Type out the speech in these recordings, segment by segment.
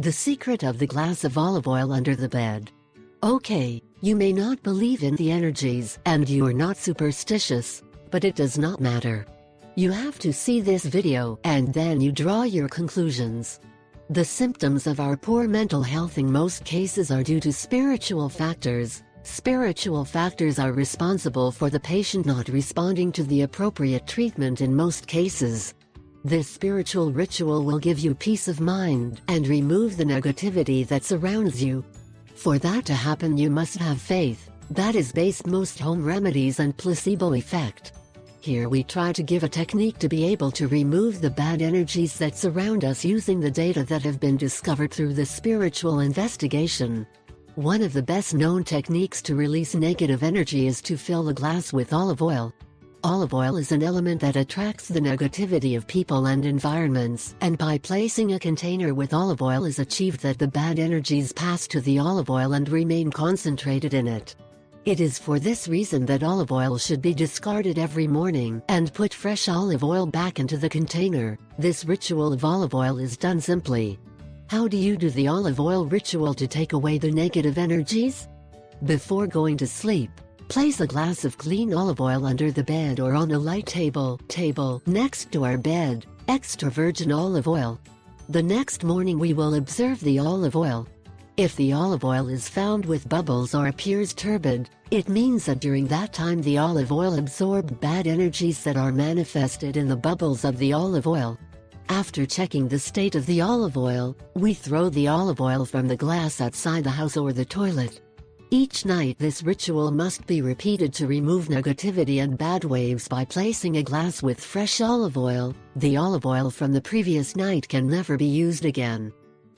The secret of the glass of olive oil under the bed. Okay, you may not believe in the energies and you are not superstitious, but it does not matter. You have to see this video and then you draw your conclusions. The symptoms of our poor mental health in most cases are due to spiritual factors. Spiritual factors are responsible for the patient not responding to the appropriate treatment in most cases. This spiritual ritual will give you peace of mind and remove the negativity that surrounds you. For that to happen, you must have faith. That is based most home remedies and placebo effect. Here we try to give a technique to be able to remove the bad energies that surround us using the data that have been discovered through the spiritual investigation. One of the best known techniques to release negative energy is to fill the glass with olive oil. Olive oil is an element that attracts the negativity of people and environments, and by placing a container with olive oil is achieved that the bad energies pass to the olive oil and remain concentrated in it. It is for this reason that olive oil should be discarded every morning and put fresh olive oil back into the container. This ritual of olive oil is done simply. How do you do the olive oil ritual to take away the negative energies? Before going to sleep, place a glass of clean olive oil under the bed or on a light table next to our bed, extra virgin olive oil. The next morning we will observe the olive oil. If the olive oil is found with bubbles or appears turbid, it means that during that time the olive oil absorbed bad energies that are manifested in the bubbles of the olive oil. After checking the state of the olive oil, we throw the olive oil from the glass outside the house or the toilet. Each night this ritual must be repeated to remove negativity and bad waves by placing a glass with fresh olive oil. The olive oil from the previous night can never be used again.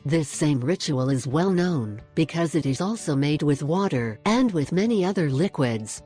This same ritual is well known because it is also made with water and with many other liquids.